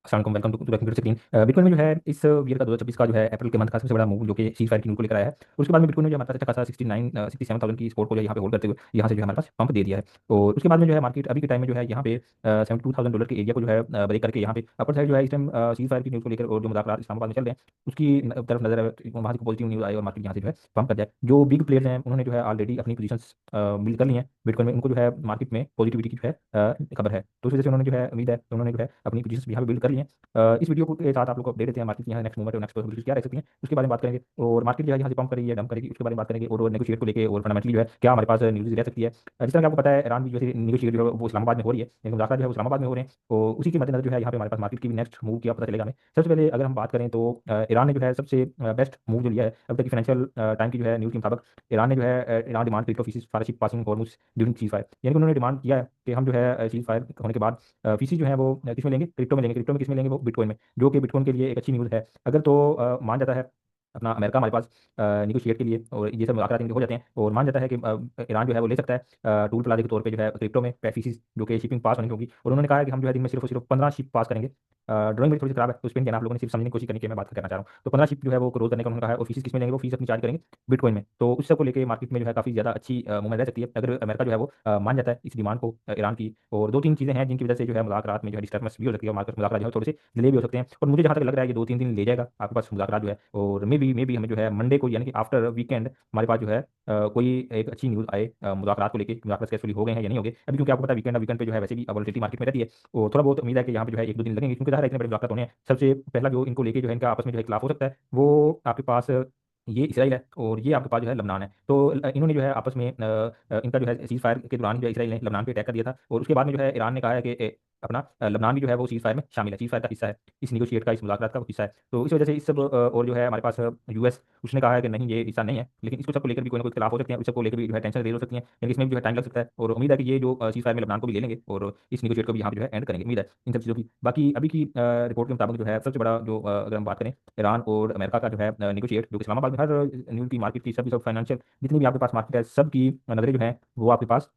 अस्सलाम welcome to computer screen. Bitcoin में जो है इस ईयर का 2026 का जो है अप्रैल के मंथ का सबसे बड़ा मूव जो कि सीज फायर की न्यूज़ को लेकर आया है। उसके बाद में बिटकॉइन ने जो हमारे पास अच्छा खासा 67,000 की सपोर्ट को जो है यहाँ पे होल्ड करते हुए यहाँ से जो है हमारे पास पंप दे दिया है। और उसके बाद में जो है मार्केट अभी के टाइम में जो है यहाँ पे $72,000 के एरिया को जो है ब्रेक करके यहाँ पे अपर साइड जो है इस टाइम सीज फायर की न्यूज़ को लेकर और जो मुज़ाकरात इस्लामाबाद में चल रहे हैं उसकी तरफ नजर है, वहाँ से पॉजिटिव न्यूज़ आए और मार्केट यहाँ से जो है पंप कर जाए। जो बिग प्लेयर्स हैं उन्होंने जो है ऑलरेडी अपनी पोजीशंस बिल्ड कर ली हैं बिटकॉइन में, उनको जो है मार्केट में पॉजिटिविटी की जो है खबर है, तो उस वजह से उन्होंने जो है उम्मीद है तो उन्होंने जो है अपनी पोजीशंस यहाँ पे बिल्ड कर ली हैं। इस वीडियो के साथ आप लोग को अपडेट देते हैं मार्केट की यहाँ नेक्स्ट मूवमेंट और नेक्स्ट पॉसिबिलिटीज क्या रह सकती हैं उसके बारे में बात करेंगे। और मार्केट जो है यहाँ से पंप करेगी या डंप करेगी उसके बारे में बात करेंगे और नेगोशिएट को लेकर और फंडामेंटली जो है क्या हमारे पास न्यूज़ रह सकती है। जिस तरह कि आपको पता है ईरान की जो है नेगोशिएट जो है वो इस्लामाबाद में हो रही है, लेकिन मुज़ाकरात जो है वो इस्लामाबाद में हो रहे हैं और उसी के मद्देनजर जो है यहाँ पे हमारे पास मार्केट की भी नेक्स्ट मूव क्या पता चलेगा हमें। सबसे पहले अगर हम बात करें तो ईरान ने जो है सबसे बेस्ट मूव जो लिया है अब तक की फाइनेंशियल टाइम की जो है न्यूज़ के मुताबिक। ईरान ने जो है Iran demand crypto fees for ship passing Hormuz during ceasefire, यानी कि उन्होंने डिमांड किया है कि हम जो है सीज फायर होने के बाद फीसी जो है वो किस में लेंगे, क्रिप्टो में लेंगे। क्रिप्टो में किस में लेंगे, वो बिटकॉइन में, जो कि बिटकॉइन के लिए एक अच्छी न्यूज़ है। अगर तो मान जाता है अपना अमेरिका हमारे पास निगोशिएट के लिए और ये सब मुज़ाकरात इनके हो जाते हैं और मान जाता है कि ईरान जो है वो ले सकता है टूल प्लाजा के तौर पे जो है क्रिप्टो में फीसिस जो कि शिपिंग पास होनी होगी। और उन्होंने कहा है कि हम जो है दिन में सिर्फ और सिर्फ 15 शिप पास करेंगे। ड्राइंग मेरी थोड़ी सी खराब है तो स्पेन के आप लोगों ने सिर्फ समझने की कोशिश करनी कि मैं बात करना चाह रहा हूँ। तो 15 शिप जो है वो क्लोज करने का उन्होंने कहा है और फीस किस में लेंगे, वो फीस अपनी चार्ज करेंगे बिटकॉइन में। तो उस सब को लेकर मार्केट में जो है काफी ज्यादा अच्छी मूवमेंट रह सकती है अगर अमेरिका जो है वो मान जाता है इस डिमांड को ईरान की। और दो तीन चीजें हैं जिनकी वजह से जो है मुज़ाकरात में जो है डिस्टर्बेंस भी हो सकती है और मार्केट मुज़ाकरात जो है थोड़े से डिले भी हो सकते हैं। और मुझे जहाँ तक लग रहा है कि 2-3 दिन ले जाएगा आपके पास मुज़ाकरात जो है, और मे बी हमें जो है मंडे को यानी कि आफ्टर वीकेंड हमारे पास जो है कोई एक अच्छी न्यूज़ आए मुज़ाकरात को लेकर, मुज़ाकरात सक्सेसफुली हो गए हैं या नहीं हो गए अभी, क्योंकि आपको पता है वीकेंड पे जो है वैसे भी वोलेटिलिटी मार्केट में रहती है। और थोड़ा बहुत उम्मीद है कि यहाँ पे जो है 1-2 दिन लगेंगे क्योंकि ज़ाहिर है इतने बड़े मुज़ाकरात होने हैं। सबसे पहला जो इनको लेके जो है इनका आपस में जो है खिलाफ हो सकता है वो आपके पास ये इसराइल है और ये आपके पास जो है लबनान है। तो इन्होंने जो है आपस में इनका जो है सीज फायर के दौरान जो है इसराइल ने लबनान पे अटैक कर दिया था और उसके बाद में जो है ईरान ने कहा है कि अपना लबनान भी जो है वो सीज फायर में शामिल है, सीज फायर का हिस्सा है, इस निगोशिएट का, इस मुज़ाकरात का वो हिस्सा है। तो इस वजह से इस सब और जो है हमारे पास यूएस उसने कहा है कि नहीं ये हिस्सा नहीं है, लेकिन इसको सबको लेकर भी कोई ना कोई खिलाफ हो सकते हैं, इस सबको लेकर भी जो है टेंशन रेज हो सकती है, लेकिन इसमें भी जो है टाइम लग सकता है। और उम्मीद है कि ये जो सीज फायर में लबनान को भी ले लेंगे और इस निगोशिएट को भी यहाँ पे जो है एंड करेंगे, उम्मीद है इन सब चीज़ों की। बाकी अभी की रिपोर्ट के मुताबिक जो है सबसे बड़ा जो अगर हम बात करें ईरान और अमेरिका का जो है निगोशिएट जो कि इस्लामाबाद में हर न्यूज़ की मार्केट की सभी सब फाइनेंशियल जितनी भी आपके पास मार्केट है सब की नजरें जो है वो आपके पास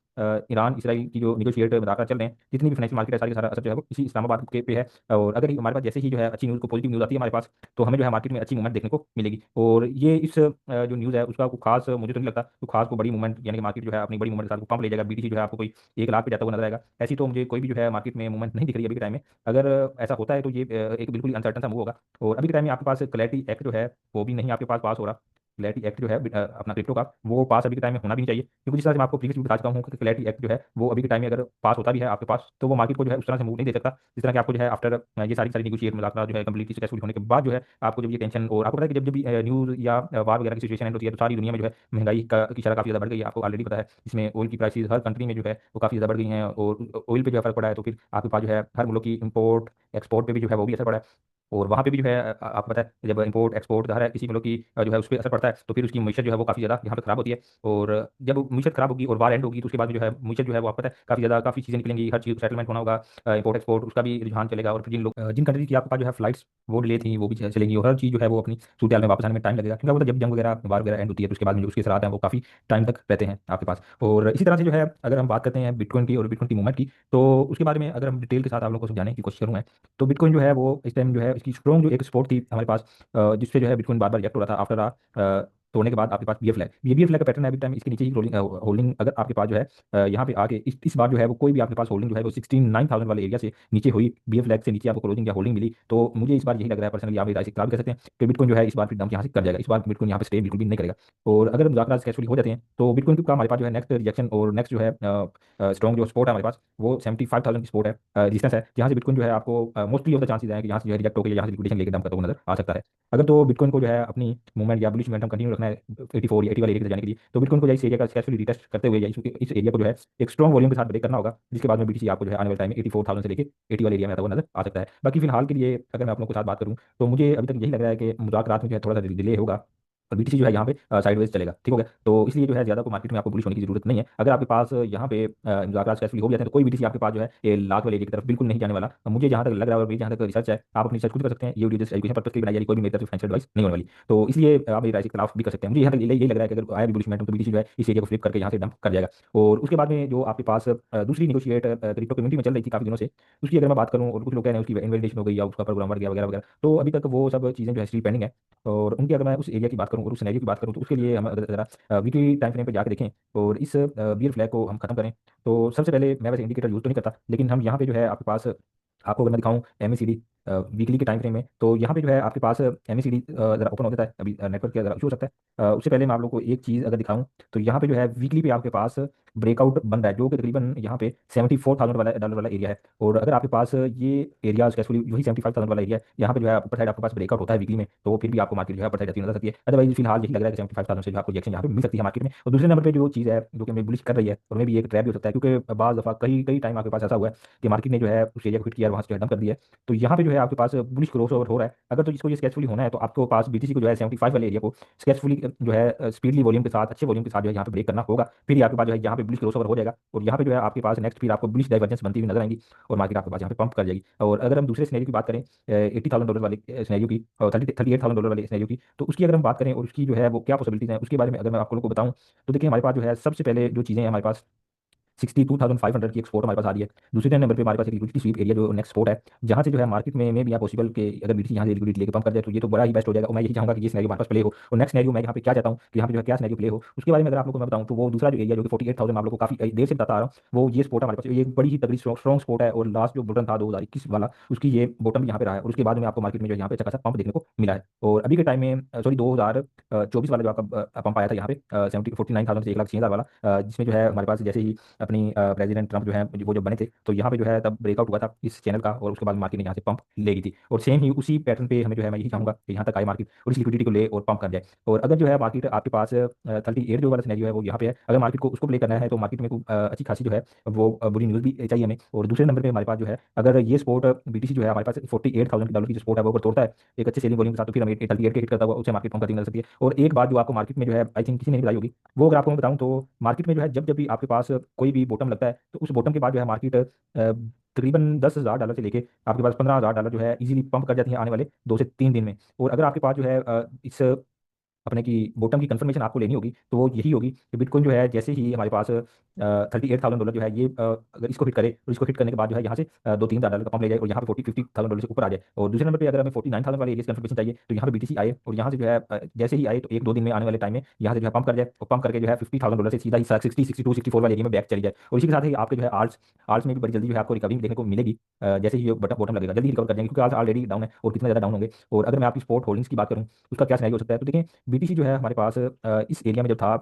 ईरान इसराइल की जो निगोशिएट मुज़ाकरात चल रहे हैं, जितनी भी फाइनेंशियल मार्केट है सारी का सारा असर जो है वो इसी इस्लामाबाद के पे है। और अगर हमारे पास जैसे ही जो है अच्छी न्यूज़ को पॉजिटिव न्यूज़ आती है हमारे पास तो हमें जो है मार्केट में अच्छी मूवमेंट देखने को मिलेगी। और ये इस जो न्यूज़ है उसका कोई खास मुझे तो नहीं लगता कोई खास को बड़ी मूवमेंट यानी कि मार्केट जो है अपनी बड़ी मूवमेंट के साथ पंप ले जाएगा, बीटीसी जो है आपको कोई 1 लाख पे जाता हुआ नजर आएगा, ऐसी तो मुझे कोई भी जो है मार्केट में मूवमेंट नहीं दिख रही अभी के टाइम में। अगर ऐसा होता है तो ये एक बिल्कुल अनसर्टन सा मूव होगा। और अभी के टाइम में आपके पास क्लैरिटी एक्ट जो है वो भी नहीं आपके पास हो रहा। क्लैरिटी एक्ट जो है अपना क्रिप्टो का वो पास अभी के टाइम में होना भी नहीं चाहिए, क्योंकि जिस तरह से मैं आपको प्रीवियसली बता चुका हूँ कि क्लैरिटी एक्ट जो है वो अभी के टाइम में अगर पास होता भी है आपके पास तो वो मार्केट को जो है उस तरह से मूव नहीं दे सकता जिस तरह कि आपको जो है आफ्टर ये सारी सारी निगोशिएट मुज़ाकरात जो है कंप्लीटली सक्सेसफुल होने के बाद जो है आपको जब ये टेंशन, और आपको पता है कि जब जब भी न्यूज़ या वार वगैरह की सिचुएशन एंड होती है तो सारी दुनिया में जो है महंगाई की शरह काफ़ी ज़्यादा बढ़ गई है, आपको ऑलरेडी पता है। इसमें ऑयल की प्राइसेस हर कंट्री में जो है वो काफ़ी ज़्यादा बढ़ गई हैं और ऑयल पे जो है फर्क पड़ा है, तो फिर आपके पास जो है हर मुल्क की इंपोर्ट एक्सपोर्ट पे भी जो है वो भी असर पड़ा है। और वहाँ पे भी जो है आपको पता है जब इंपोर्ट एक्सपोर्ट ज़ाहिर है किसी मुल्क की जो है उस पर असर पड़ता है तो फिर उसकी मीशत जो है वो काफ़ी ज़्यादा यहाँ पे खराब होती है। और जब मीशत खराब होगी और वार एंड होगी तो उसके बाद में जो है मीशत जो है वो आपको पता है काफ़ी ज़्यादा काफ़ी चीज़ें निकलेंगी, हर चीज़ सेटलमेंट होना होगा, इंपोर्ट एक्सपोर्ट उसका भी रुझान चलेगा और फिर जिन लोग जिन कंट्री की आपके पास जो है फ्लाइट्स वो डिले थी वो भी चलेंगी और हर चीज़ जो है वो अपनी सूरत हाल में वापस आने में टाइम लगेगा, क्योंकि आपको पता है जब जंग वगैरह वार वगैरह एंड होती है तो उसके बाद में जो उसके असरात हैं वो काफ़ी टाइम तक रहते हैं आपके पास। और इसी तरह से जो है अगर हम बात करते हैं बिटकॉइन की और बिटकॉइन की मूवमेंट की तो उसके बारे में अगर हम डिटेल के साथ आप लोगों को समझाने की कोशिश करूँ तो बिटकॉइन जो है वो इस टाइम जो है इसकी स्ट्रॉन्ग जो एक सपोर्ट थी हमारे पास जिससे जो है बिटकॉइन बार बार रिजेक्ट हो रहा था आफ्टर तोड़ने के बाद आपके पास बीएफ फ्लैग, ये बीएफ फ्लैग का पैटर्न है अभी टाइम इसके नीचे ही रोलिंग होल्डिंग अगर आपके पास जो है यहाँ पे आके इस बार जो है वो कोई भी आपके पास होल्डिंग जो है वो 69,000 वाले एरिया से नीचे हुई, बीएफ फ्लैग से नीचे आपको क्लोजिंग या होल्डिंग मिली, तो मुझे इस बार यही लग रहा है पर्सनली, आप इसे खराब कर सकते हैं कि बिटकॉइन जो है इस बार फिर डंप यहाँ से कर जाएगा, इस बार बिटकॉइन यहाँ पे स्टे बिल्कुल भी नहीं करेगा। और अगर मुज़ाकरात सक्सेसफुली हो जाते हैं तो बिटकॉइन का हमारे पास जो है नेक्स्ट रिजेक्शन और नेक्स्ट जो है स्ट्रॉन्ग जो सपोर्ट है हमारे पास वो 75,000 की सपोर्ट है, रेजिस्टेंस है, जहाँ से बिटकॉइन जो है आपको मोस्टली ऑफ द चांसेस है कि यहाँ से जो है रिजेक्ट होकर यहाँ से लिक्विडेशन लेके डंप करता हुआ नजर आ सकता है। अगर तो बिटकॉइन को जो है अपनी मूवमेंट या बुलिश मोमेंटम कंटिन्यू रखना है 84 या 80 वाले एरिया तक जाने के लिए तो बिटकॉइन को इस एरिया का सक्सेसफुली रिटेस्ट करते हुए या इस एरिया को जो है एक स्ट्रॉन्ग वॉल्यूम के साथ ब्रेक करना होगा, जिसके बाद में बीटीसी आपको जो है आने वाले टाइम में 84,000 से लेके 80 वाले एरिया में आता हुआ नजर आ सकता है। बाकी फिलहाल के लिए अगर मैं आप लोगों के साथ बात करूँ तो मुझे अभी तक यही लग रहा है कि मुज़ाकरात में जो है थोड़ा सा डिले होगा और बीटीसी जो है यहाँ पे साइडवेज चलेगा। ठीक हो गया। तो इसलिए जो है ज़्यादा को मार्केट में आपको बुलिश होने की जरूरत नहीं है। अगर आपके पास यहाँ पे मुजाकरात सक्सेसफुल हो जाते हैं तो कोई बीटीसी आपके पास जो है ये लाख वाले एरिया की तरफ बिल्कुल नहीं जाने वाला। मुझे जहाँ तक लग रहा है और मेरी जहाँ तक रिसर्च है, आप अपनी रिसर्च खुद कर सकते हैं। ये वीडियो जस्ट एजुकेशन पर्पस के लिए बनाई जा रही, कोई भी मेरी तरफ से फाइनेंशियल एडवाइस नहीं होने वाली। तो इसलिए आप मेरी राय से खिलाफ भी कर सकते हैं। मुझे यहाँ तक यही लग रहा है कि अगर आया भी बुलिश मोमेंटम तो बीटीसी जो है इस एरिया को फ्लिप करके यहाँ से डंप कर जाएगा। और उसके बाद में जो आपके पास दूसरी निगोशिएट क्रिप्टो कम्युनिटी में चल रही थी काफी दिनों से, उसकी अगर मैं बात करूँ और कुछ लोग कह रहे हैं उसकी इन्वेस्टिगेशन हो गई या उसका प्रोग्राम बढ़ गया वगैरह वगैरह, तो अभी तक वो सब चीज़ें जो है स्टिल पेंडिंग है। और उनकी अगर मैं उस एरिया की बात करूँ और उस सिनेरियो की बात करूँ तो उसके लिए हम अगर जरा वीकली टाइम फ्रेम पे जाकर देखें और इस बियर फ्लैग को हम खत्म करें, तो सबसे पहले मैं वैसे इंडिकेटर यूज तो नहीं करता, लेकिन हम यहाँ पे जो है आपके पास आपको अगर मैं दिखाऊं एमएसीडी वीकली के टाइम फ्रेम में, तो यहाँ पे जो है आपके पास एमएसीडी जरा ओपन हो जाता है। अभी नेटवर्क का जरा इशू हो सकता है। उससे पहले मैं आप लोग को एक चीज़ अगर दिखाऊं तो यहाँ पे जो है वीकली पे आपके पास ब्रेकआउट बन रहा है जो कि तकरीबन यहाँ पे $74,000 वाला डॉलर वाला एरिया है। और अगर आपके पास ये एरिया सक्सेसफुली वही 75,000 वाला एरिया है, यहाँ पे जो है ऊपर साइड आपके पास ब्रेकआउट होता है वीकली में, तो फिर भी आपको मार्केट जो है ऊपर साइड जाती नजर सकती है। अदरवाइज फिलहाल यही लग रहा है कि 75,000 से जो आपको रिएक्शन यहाँ पे मिल सकती है मार्केट में। और दूसरे नंबर पे जो चीज़ है जो कि हमें बुलिश कर रही है और हमें भी एक ट्रैप भी हो सकता है, क्योंकि बाज़ दफा कई कई टाइम आपके पास ऐसा हुआ है कि मार्केट ने जो है उस एरिया को हिट किया और वहाँ से डंप कर दिया है। तो यहाँ पे जो है आपके पास बुलिश क्रॉस ओवर हो रहा है। अगर तो इसको ये सक्सेसफुली होना है तो आपको पास बीटीसी को जो है 75 वाले एरिया को सक्सेसफुली जो है स्पीडली वॉल्यूम के साथ अच्छे वॉल्यूम के साथ जो है यहाँ पे ब्रेक करना होगा। फिर ही आपके पास जो है यहाँ पे बुलिश क्रॉस ओवर हो जाएगा और यहाँ पे जो है आपके पास नेक्स्ट फिर आपको बुलिश डाइवर्जेंस बनती हुई नजर आएंगी और मार्केट आपके पास यहाँ पे पंप कर जाएगी। और अगर हम दूसरे सिनेरियो की बात करें $80,000 वाले सिनेरियो की और $38,000 वाले सिनेरियो की, तो उसकी अगर हम बात करें और उसकी जो है वो क्या पॉसिबिलिटीज हैं उसके बारे में अगर मैं आप लोगों को बताऊं, तो देखिए हमारे पास जो है सबसे पहले जो चीज़ें हैं हमारे पास 62,500 की एक्सपोर्ट हमारे पास आ रही है। दूसरे नंबर पे हमारे पास एक लिक्विडिटी स्वीप एरिया जो नेक्स्ट स्पोर्ट है, जहाँ से जो है मार्केट में भी यहाँ पॉसिबल कि अगर बीटीसी यहाँ से लिक्विडिटी लेके पंप कर जाए तो ये तो बड़ा ही बेस्ट हो जाएगा। और मैं यही चाहूँगा कि ये सिनेरियो हमारे पास प्ले हो। और नेक्स्ट सिनेरियो मैं यहाँ पे क्या चाहता हूँ कि यहाँ पे जो है क्या सिनेरियो प्ले हो उसके बारे में अगर आप लोगों को मैं बताऊँ, तो वो दूसरा जो एरिया जो कि 48,000 आप लोगों को काफी देर से बताता आ रहा हूँ, वो ये स्पोर्ट हमारे पास ये बड़ी ही तगड़ी स्ट्रॉन्ग स्पोर्ट है। और लास्ट जो बटन था 2021 वाला उसकी ये बॉटम यहाँ पे रहा है और उसके बाद में आपको मार्केट में जो यहाँ पे अच्छा खासा पंप देखने को मिला है। और अभी के टाइम में सॉरी 2024 वाला जो आपका पंप आया था यहाँ पे 49,000 से 1,06,000 वाला, जिसमें जो है हमारे पास जैसे ही अपनी प्रेसिडेंट ट्रंप जो है वो जब बने थे तो यहाँ पे जो है तब ब्रेकआउट हुआ था इस चैनल का और उसके बाद मार्केट ने यहाँ से पंप ले ली थी। और सेम ही उसी पैटर्न पे हमें जो है मैं यही चाहूंगा कि यहाँ तक आए मार्केट और इस लिक्विडिटी को ले और पंप कर जाए। और अगर जो है मार्केट आपके पास 38 जो वाला सिनेरियो है वो यहाँ पे है, अगर मार्केट को उसको प्ले करना है तो मार्केट में अच्छी खासी जो है वो बुरी न्यूज़ भी चाहिए हमें। और दूसरे नंबर पे हमारे पास जो है अगर ये स्पोर्ट बीटीसी जो है हमारे पास $48,000 की जो स्पोर्ट है वो अगर तोड़ता है एक अच्छे सेलिंग वॉल्यूम के साथ, तो फिर हमें 38 के हिट करता हुआ उसे मार्केट पंप करती मिल सकती है। और एक बात जो आपको मार्केट में जो है आई थिंक किसी ने नहीं बताई होगी, वो अगर आपको मैं बताऊं तो मार्केट में जो है जब जब भी आपके पास कोई भी बॉटम लगता है तो उस बॉटम के बाद जो है मार्केट तकरीबन $10,000 से लेके आपके पास $15,000 जो है इजीली पंप कर जाती है आने वाले 2 से 3 दिन में। और अगर आपके पास जो है इस अपने की बॉटम की कंफर्मेशन आपको लेनी होगी तो वो यही होगी कि बिटकॉइन जो है जैसे ही हमारे पास $38,000 जो है ये अगर इसको हिट करे और इसको हिट करने के बाद जो है यहाँ से $2-3,000 का पंप ले जाए और यहाँ पे 50,000 से ऊपर आ जाए। और दूसरे नंबर पे अगर हमें 49,000 वाले एरिया कंफर्मेशन चाहिए तो यहाँ पे बीटीसी आए और यहाँ से जो है जैसे ही आए तो 1-2 दिन में आने वाले टाइम में यहाँ से जो है पंप कर जाए और पंप करके जो है $50,000 से सीधा ही 60, 62, 64 वाले एरिया में बैक चली जाए। और इसी के साथ ही आपके जो है आर्ट्स आर्ट्स में भी बड़ी जल्दी जो है आपको रिकवरी देखने को मिलेगी। जैसे ही ये बटन बॉटम लगेगा जल्दी रिकवर कर जाएंगे क्योंकि आज ऑलरेडी डाउन है और कितना ज़्यादा डाउन होंगे। और अगर मैं आपकी स्पोर्ट होल्डिंग्स की बात करूँ उसका क्या सिनेरियो हो सकता है, तो देखिए बीटीसी जो है हमारे पास इस एरिया में जब था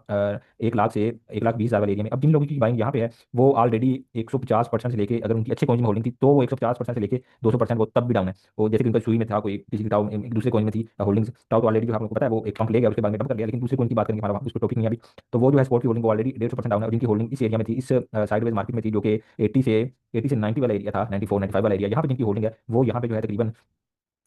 1 लाख से 1,20,000 वाले एरिया में, अब जिन लोगों की बाइंग यहाँ पे है वो ऑलरेडी 150% से लेके अगर उनकी अच्छे कॉइन में होल्डिंग थी तो वो 150% से लेके 200% वो तब भी डाउन है। और जैसे कि उनका सुई में था कोई किसी की टाउ एक दूसरे कॉइन में थी होल्डिंग्स टाउ, तो ऑलरेडी जो आप लोगों को पता है वो एक पंप ले गया उसके बाद में डंप कर लिया। लेकिन दूसरे कॉइन की बात करेंगे हमारा उस पर टॉपिक नहीं है अभी। तो वो जो है स्पोर्ट की होल्डिंग ऑलरेडी 150% डाउन है और जिनकी होल्डिंग इस एरिया में थी इस साइडवेज मार्केट में थी जो कि 80 से 90 वाला एरिया था, 94 95 वाला एरिया, यहाँ पे जिनकी होल्डिंग है वो यहाँ पे जो है तकरीबन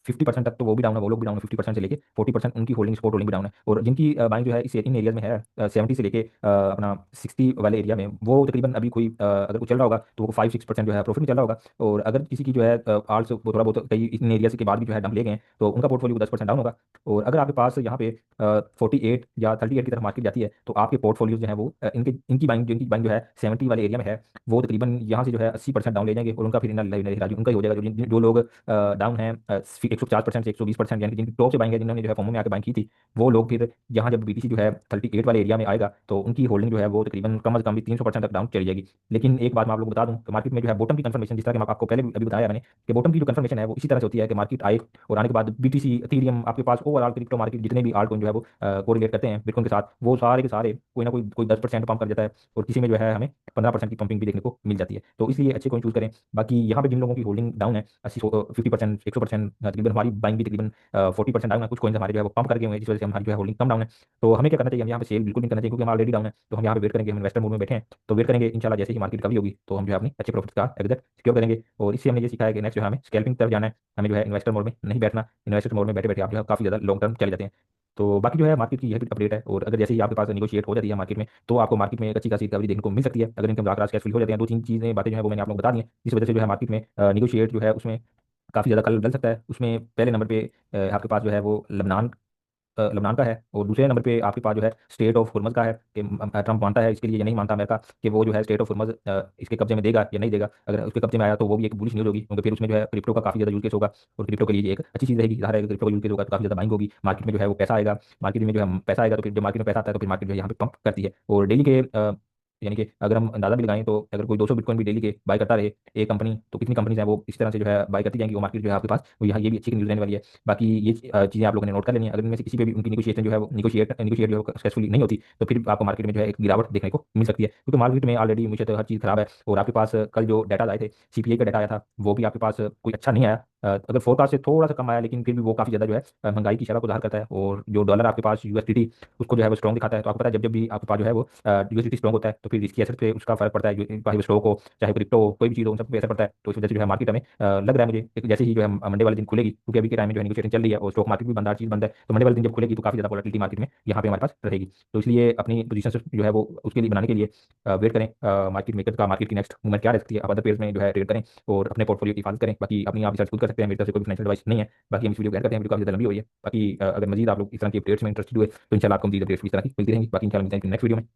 50% तक तो वो भी डाउन है, वो लोग भी डाउन है 50% से लेके 40% उनकी होल्डिंग स्पोर्ट होल्डिंग भी डाउन है। और जिनकी बाइंग जो है इस इन एरियाज में है 70 से लेके अपना 60 वाले एरिया में वो तकरीबन अभी कोई अगर कुछ चल रहा होगा तो वो 5-6% जो है प्रॉफिट में चल रहा होगा। और अगर किसी की जो है आल्स वो थोड़ा बहुत कई इन एरियाज के बाद भी जो है डंप ले गए हैं तो उनका पोर्टफोलियो 10% डाउन होगा। और अगर आपके पास यहाँ पे 48 या 38 की तरफ मार्केट जाती है तो आपके पोर्टफोलियोज जो है वो इनके इनकी बाइंग जिनकी बाइंग जो है 70 वाले एरिया में है वो तकरीबन यहाँ से जो है 80% डाउन ले जाएंगे और उनका फिर राजू उनका ही हो जाएगा। जो लोग डाउन है 150% से 120%, यानी कि जिनकी टॉप से बाइंग है जिन्होंने जो है फॉर्मो में आके बाइंग की थी वो लोग फिर यहाँ जब बीटीसी जो है 38 वाले एरिया में आएगा तो उनकी होल्डिंग जो है वो तकरीबन कम से कम भी 300% तक डाउन चली जाएगी। लेकिन एक बात मैं आप लोग को बता दूं तो मार्केट में जो है बॉटम की कंफर्मेशन जिस तरह कि मैं आपको पहले भी अभी बताया मैंने कि बॉटम की जो कंफर्मेशन है वो इसी तरह से होती है कि मार्केट आए और आने के बाद बीटीसी इथेरियम आपके पास ओवरऑल क्रिप्टो मार्केट जितने भी आल्ट कॉइन जो है वो कोरिलेट करते हैं बिटकॉइन के साथ वो सारे के सारे कोई ना कोई 10% पंप कर देता है और किसी में जो है हमें 15% की पंपिंग भी देखने को मिल जाती है। तो इसलिए अच्छे कॉइन चूज करें। बाकी यहाँ पे जिन लोगों की होल्डिंग डाउन है 50% 100% तकरीबन हमारी बाइंग भी तकरीबन 40% डाउन है, कुछ कॉइन्स हमारे जो है वो पंप करके हुए हैं जिस वजह से हमारी जो है होल्डिंग कम डाउन है। तो हमें क्या करना चाहिए, हम यहाँ पे सेल बिल्कुल नहीं करना चाहिए क्योंकि हम ऑलरेडी डाउन है। तो हम यहाँ पे वेट करेंगे, हम इन्वेस्टर मोड में बैठे हैं तो वेट करेंगे इंशाल्लाह जैसे ही मार्केट कभी होगी तो हम जो है अपनी अच्छे प्रॉफिट का एग्जिट सिक्योर करेंगे। और इससे हमने ये सीखा है कि नेक्स्ट जो है हमें स्कैल्पिंग तरफ जाना है, हमें जो है इन्वेस्टर मोड में नहीं बैठना। इन्वेस्टर मोड में बैठे बैठे आप जो है काफी ज्यादा लॉन्ग टर्म चले जाते हैं। तो बाकी जो है मार्केट की यह भी अपडेट है, और अगर जैसे ही आपके पास निगोशिएट हो जाती है मार्केट में, तो आपको मार्केट में एक अच्छी खासी रिकवरी देखने को मिल सकती है। अगर इनकम रात कैश फ्री हो जाते हैं, दो तीन चीज़ें बातें जो है वो मैंने आप लोगों को बता दी हैं, जिस वजह से जो है मार्केट में निगोशिएट जो है उसमें काफ़ी ज़्यादा कल डल सकता है। उसमें पहले नंबर पे आपके पास जो है वो लबनान का है, और दूसरे नंबर पे आपके पास जो है स्टेट ऑफ हुर्मज का है कि ट्रम्प मानता है इसके लिए या नहीं मानता अमेरिका कि वो जो है स्टेट ऑफ हुर्मज इसके कब्जे में देगा या नहीं देगा। अगर उसके कब्जे में आया तो वो भी एक बुलिश न्यूज़ होगी, क्योंकि फिर उसमें जो है क्रिप्टो का काफी ज्यादा यूज केस होगा, और क्रिप्टो के लिए एक अच्छी चीज़ रहेगी। ज़ाहिर है क्रिप्टो का यूज केस होगा तो काफी ज्यादा बाइंग होगी, मार्केट में जो है वो पैसा आएगा। मार्केट में जो है पैसा आएगा, तो फिर जब मार्केट में पैसा आता है तो फिर मार्केट जो है यहाँ पे पंप करती है। और डेली के यानी कि अगर हम अंदाजा भी लगाएं तो अगर कोई 200 बिटकॉइन भी डेली के बाय करता रहे एक कंपनी, तो कितनी कंपनीज हैं वो इस तरह से जो है बाय करती जाएंगी वो मार्केट जो है आपके पास, वो यहाँ ये भी अच्छी न्यूज़ रहने वाली है। बाकी ये चीज़ें आप लोगों ने नोट कर लेनी है। अगर इनमें से किसी पे भी उनकी निगोशिएशन जो है वो निगोशिएट जो है सक्सेसफुली नहीं होती, तो फिर आपको मार्केट में जो है एक गिरावट देखने को मिल सकती है, क्योंकि मार्केट में ऑलरेडी मुझे तो हर चीज़ खराब है। और आपके पास कल जो डाटा आए थे, सीपीआई का डाटा आया था, वो भी आपके पास कोई अच्छा नहीं आया। अगर फोरकास्ट से थोड़ा सा कम आया, लेकिन फिर भी वो काफ़ी ज़्यादा जो है महंगाई की शरह को ज़ाहिर करता है। और जो डॉलर आपके पास यूएसडीटी उसको जो है वो स्ट्रॉन्ग दिखाता है। तो आपको पता है जब जब भी आपके पास जो है वो यूएसडीटी स्ट्रॉन्ग होता है, तो फिर इसकी एसेट पे उसका फर्क पड़ता है, चाहे वो स्टॉक हो चाहे क्रिप्टो हो, कोई भी चीज़ हो, उन सब पे असर पड़ता है। तो इस वजह से जो है मार्केट हमें लग रहा है मुझे जैसे ही जो है मंडे वाले दिन खुलेगी, क्योंकि अभी के टाइम में जो है नेगोशिएशन चल रही है और स्टॉक मार्केट भी बंद, हर चीज़ बंद है, तो मंडे वाले दिन जब खुलेगी तो काफ़ी ज़्यादा वोलेटिलिटी मार्केट में यहाँ पे हमारे पास रहेगी। तो इसलिए अपनी पोजीशन जो है वो उसके लिए बनाने के लिए वेट करें मार्केट मेकर का, मार्केट की नेक्स्ट मूवमेंट क्या रह सकती है, आप अदर पेयर्स में जो है ट्रेड करें और अपने पोर्टफोलियो की हिफाजत करें। बाकी अपनी आप रिसर्च खुद कर सकते हैं, मेरी तरफ से कोई फाइनेंशियल एडवाइस नहीं है। बाकी हम इस वीडियो को एंड करते हैं, वीडियो काफी ज़्यादा लंबी हो रही है। बाकी अगर मजीद आप लोग इस तरह की अपडेट्स में इंटरेस्टेड हुए तो इंशाल्लाह आपको मजीद अपडेट्स इस तरह की मिलती रहेंगी। बाकी इंशाल्लाह मिलते हैं नेक्स्ट वीडियो में।